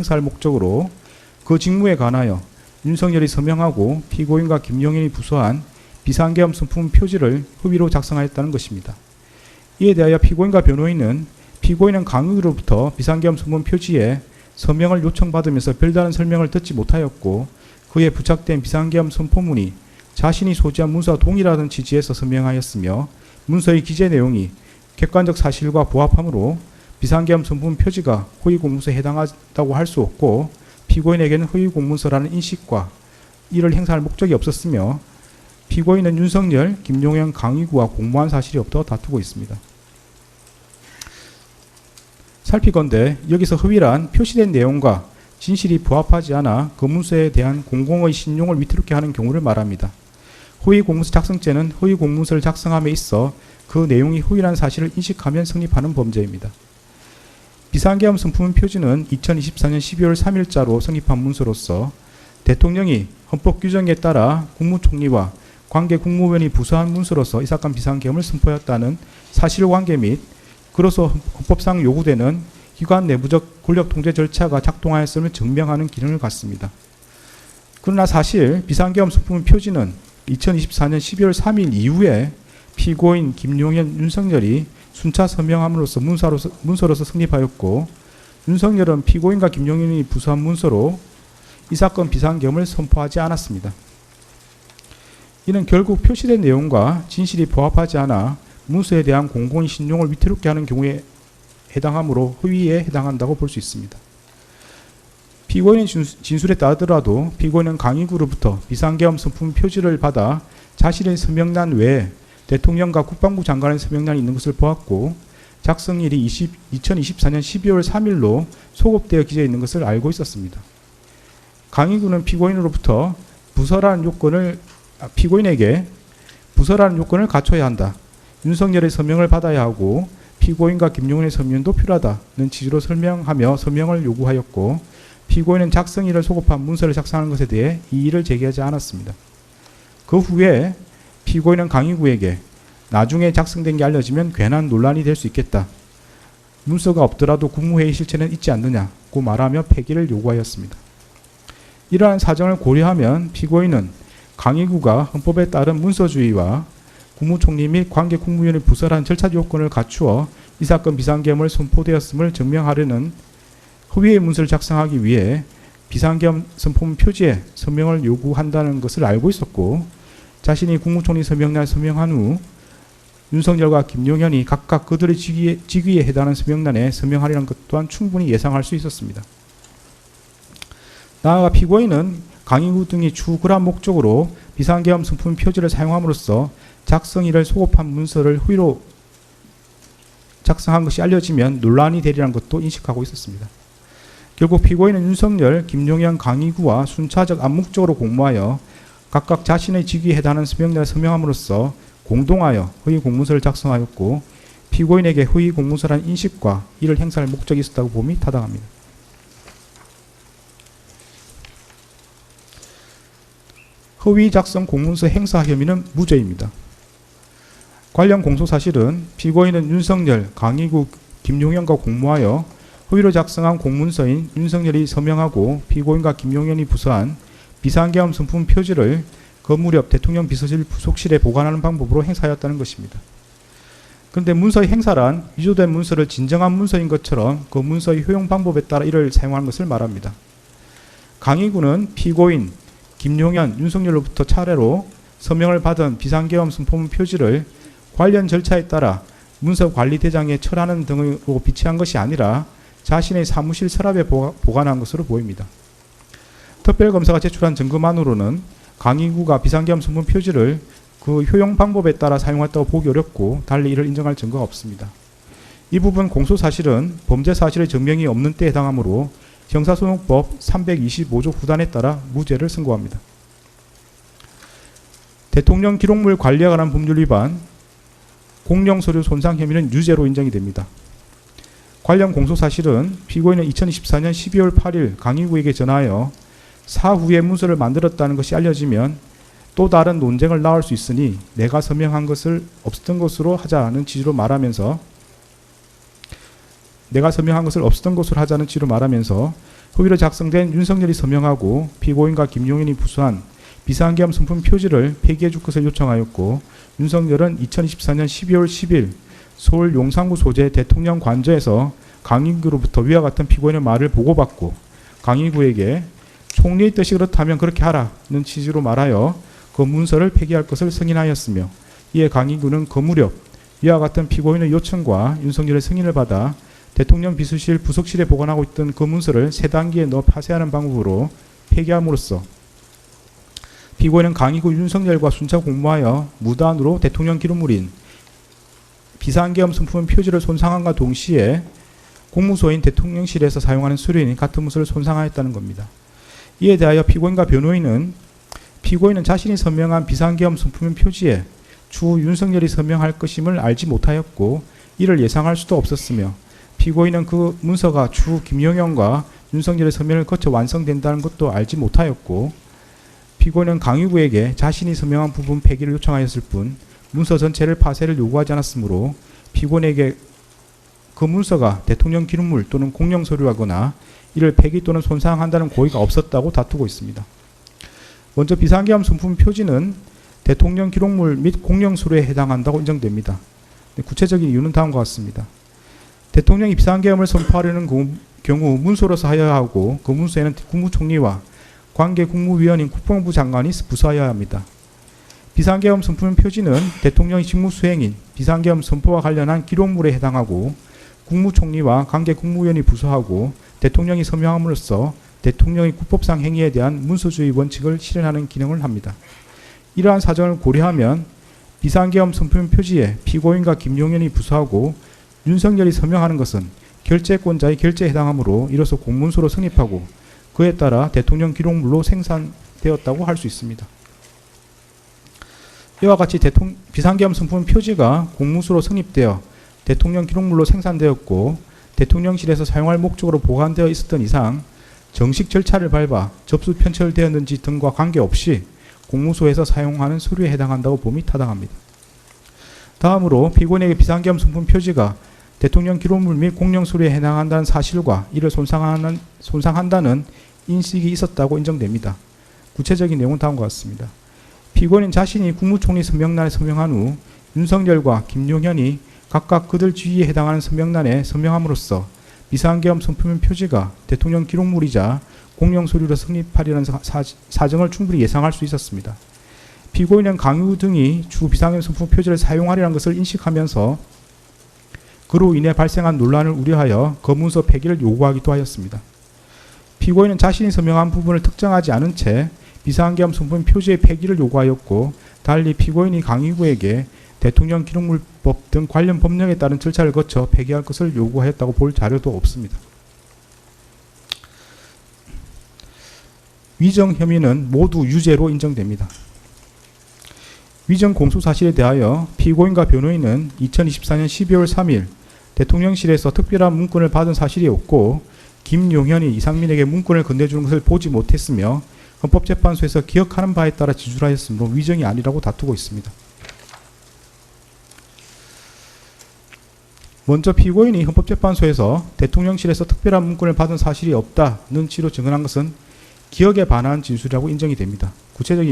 행사할 목적으로 그 직무에 관하여 윤석열이 서명하고 피고인과 김용현이 부서한 비상계엄 선포문 표지를 허위로 작성하였다는 것입니다. 이에 대하여 피고인과 변호인은 피고인은 강의로부터 비상계엄 선포문 표지에 서명을 요청받으면서 별다른 설명을 듣지 못하였고 그에 부착된 비상계엄 선포문이 자신이 소지한 문서와 동일하다는 취지에서 서명하였으며 문서의 기재 내용이 객관적 사실과 부합하므로 비상계엄 선포문 표지가 허위 공문서에 해당한다고 할 수 없고 피고인에게는 허위 공문서라는 인식과 이를 행사할 목적이 없었으며 피고인은 윤석열, 김용현 강의구와 공모한 사실이 없다고 다투고 있습니다. 살피건대 여기서 허위란 표시된 내용과 진실이 부합하지 않아 그 문서에 대한 공공의 신용을 위태롭게 하는 경우를 말합니다. 허위 공문서 작성죄는 허위 공문서를 작성함에 있어 그 내용이 허위라는 사실을 인식하면 성립하는 범죄입니다. 비상계엄 선포문 표지는 2024년 12월 3일자로 성립한 문서로서 대통령이 헌법 규정에 따라 국무총리와 관계 국무위원이 부서한 문서로서 이 사건 비상계엄을 선포했다는 사실관계 및 그로서 헌법상 요구되는 기관 내부적 권력 통제 절차가 작동하였음을 증명하는 기능을 갖습니다. 그러나 사실 비상계엄 선포문 표지는 2024년 12월 3일 이후에 피고인 김용현, 윤석열이 순차 서명함으로써 문서로서 성립하였고 윤석열은 피고인과 김용현이 부서한 문서로 이 사건 비상계엄을 선포하지 않았습니다. 이는 결국 표시된 내용과 진실이 부합하지 않아 문서에 대한 공공의 신용을 위태롭게 하는 경우에 해당하므로 허위에 해당한다고 볼 수 있습니다. 피고인의 진술에 따르더라도 피고인은 강의구로부터 비상계엄 선포문 표지를 받아 자신의 서명란 외에 대통령과 국방부 장관의 서명란이 있는 것을 보았고 작성일이 2024년 12월 3일로 소급되어 기재해 있는 것을 알고 있었습니다. 강의구는 피고인으로부터 피고인에게 부서라는 요건을 갖춰야 한다. 윤석열의 서명을 받아야 하고 피고인과 김용현의 서명도 필요하다는 취지로 설명하며 서명을 요구하였고 피고인은 작성일을 소급한 문서를 작성하는 것에 대해 이의를 제기하지 않았습니다. 그 후에 피고인은 강의구에게 나중에 작성된 게 알려지면 괜한 논란이 될 수 있겠다. 문서가 없더라도 국무회의 실체는 있지 않느냐고 말하며 폐기를 요구하였습니다. 이러한 사정을 고려하면 피고인은 강의구가 헌법에 따른 문서주의와 국무총리 및 관계 국무위원의 부서라는 절차 요건을 갖추어 이 사건 비상계엄을 선포되었음을 증명하려는 허위의 문서를 작성하기 위해 비상계엄 선포문 표지에 서명을 요구한다는 것을 알고 있었고 자신이 국무총리 서명란에 서명한 후 윤석열과 김용현이 각각 그들의 직위에 해당하는 서명란에 서명하려는 것 또한 충분히 예상할 수 있었습니다. 나아가 피고인은 강의구 등이 추구한 목적으로 비상계엄 선포문 표지를 사용함으로써 작성일을 소급한 문서를 허위로 작성한 것이 알려지면 논란이 되리라는 것도 인식하고 있었습니다. 결국 피고인은 윤석열, 김용현, 강의구와 순차적 암묵적으로 공모하여 각각 자신의 직위에 해당하는 서명란에 서명함으로써 공동하여 허위 공문서를 작성하였고 피고인에게 허위 공문서라는 인식과 이를 행사할 목적이 있었다고 봄이 타당합니다. 허위 작성 공문서 행사 혐의는 무죄입니다. 관련 공소사실은 피고인은 윤석열, 강의구, 김용현과 공모하여 허위로 작성한 공문서인 윤석열이 서명하고 피고인과 김용현이 부서한 비상계엄 선포문 표지를 그 무렵 대통령 비서실 부속실에 보관하는 방법으로 행사하였다는 것입니다. 그런데 문서의 행사란 위조된 문서를 진정한 문서인 것처럼 그 문서의 효용 방법에 따라 이를 사용하는 것을 말합니다. 강의구는 피고인, 김용현, 윤석열로부터 차례로 서명을 받은 비상계엄 선포문 표지를 관련 절차에 따라 문서관리대장에 철하는 등으로 비치한 것이 아니라 자신의 사무실 서랍에 보관한 것으로 보입니다. 특별검사가 제출한 증거만으로는 강의구가 비상계엄 선포문 표지를 그 효용 방법에 따라 사용했다고 보기 어렵고 달리 이를 인정할 증거가 없습니다. 이 부분 공소사실은 범죄 사실의 증명이 없는 때에 해당하므로 형사소송법 325조 9단에 따라 무죄를 선고합니다. 대통령 기록물 관리에 관한 법률 위반, 공용서류 손상 혐의는 유죄로 인정이 됩니다. 관련 공소사실은 피고인은 2024년 12월 8일 강의구에게 전하여 사후에 문서를 만들었다는 것이 알려지면 또 다른 논쟁을 낳을 수 있으니 내가 서명한 것을 없었던 것으로 하자는 취지로 말하면서 허위로 작성된 윤석열이 서명하고 피고인과 김용현이 부수한 비상계엄 선품 표지를 폐기해 줄 것을 요청하였고, 윤석열은 2024년 12월 10일 서울 용산구 소재 대통령 관저에서 강인구로부터 위와 같은 피고인의 말을 보고받고 강인구에게 총리의 뜻이 그렇다면 그렇게 하라는 취지로 말하여 그 문서를 폐기할 것을 승인하였으며, 이에 강인구는 그 무렵 위와 같은 피고인의 요청과 윤석열의 승인을 받아 대통령 비서실 부속실에 보관하고 있던 그 문서를 세 단계에 넣어 파쇄하는 방법으로 폐기함으로써 피고인은 강인구 윤석열과 순차 공모하여 무단으로 대통령 기록물인 비상계엄 선품 표지를 손상함과 동시에 공무소인 대통령실에서 사용하는 서류인 같은 문서를 손상하였다는 겁니다. 이에 대하여 피고인과 변호인은 피고인은 자신이 서명한 비상계엄 선품 표지에 추후 윤석열이 서명할 것임을 알지 못하였고 이를 예상할 수도 없었으며, 피고인은 그 문서가 추후 김용현과 윤석열의 서명을 거쳐 완성된다는 것도 알지 못하였고, 피고인은 강의구에게 자신이 서명한 부분 폐기를 요청하였을 뿐 문서 전체를 파쇄를 요구하지 않았으므로 피고인에게 그 문서가 대통령 기록물 또는 공용 서류하거나 이를 폐기 또는 손상한다는 고의가 없었다고 다투고 있습니다. 먼저 비상계엄 선품 표지는 대통령 기록물 및 공용 서류에 해당한다고 인정됩니다. 구체적인 이유는 다음과 같습니다. 대통령이 비상계엄을 선포하려는 경우 문서로서 하여야 하고, 그 문서에는 국무총리와 관계 국무위원인 국방부 장관이 부서해야 합니다. 비상계엄 선품 표지는 대통령의 직무수행인 비상계엄 선포와 관련한 기록물에 해당하고, 국무총리와 관계 국무위원이 부서하고 대통령이 서명함으로써 대통령의 국법상 행위에 대한 문서주의 원칙을 실현하는 기능을 합니다. 이러한 사정을 고려하면 비상계엄 선품 표지에 피고인과 김용현이 부서하고 윤석열이 서명하는 것은 결재권자의 결재에 해당하므로 이로써 공문서로 성립하고 그에 따라 대통령 기록물로 생산되었다고 할 수 있습니다. 이와 같이 비상계엄 선품 표지가 공문서로 성립되어 대통령 기록물로 생산되었고 대통령실에서 사용할 목적으로 보관되어 있었던 이상 정식 절차를 밟아 접수 편철되었는지 등과 관계없이 공무소에서 사용하는 서류에 해당한다고 봄이 타당합니다. 다음으로 피고인에게 비상계엄 선품 표지가 대통령 기록물 및 공용 서류에 해당한다는 사실과 이를 손상한다는 인식이 있었다고 인정됩니다. 구체적인 내용은 다음과 같습니다. 피고인은 자신이 국무총리 서명란에 서명한 후 윤석열과 김용현이 각각 그들 지위에 해당하는 서명란에 서명함으로써 비상계엄 선품 표지가 대통령 기록물이자 공용 서류로 성립하려는 사정을 충분히 예상할 수 있었습니다. 피고인은 강유 등이 추후 비상계엄 선품 표지를 사용하려는 것을 인식하면서 그로 인해 발생한 논란을 우려하여 그 문서 폐기를 요구하기도 하였습니다. 피고인은 자신이 서명한 부분을 특정하지 않은 채 비상계엄 선품 표지의 폐기를 요구하였고, 달리 피고인이 강의구에게 대통령 기록물법 등 관련 법령에 따른 절차를 거쳐 폐기할 것을 요구하였다고 볼 자료도 없습니다. 위정 혐의는 모두 유죄로 인정됩니다. 위정 공소 사실에 대하여 피고인과 변호인은 2024년 12월 3일 대통령실에서 특별한 문건을 받은 사실이 없고, 김용현이 이상민에게 문건을 건네주는 것을 보지 못했으며 헌법재판소에서 기억하는 바에 따라 지출하였으므로 위정이 아니라고 다투고 있습니다. 먼저 피고인이 헌법재판소에서 대통령실에서 특별한 문건을 받은 사실이 없다는 취지로 증언한 것은 기억에 반한 진술이라고 인정이 됩니다. 구체적인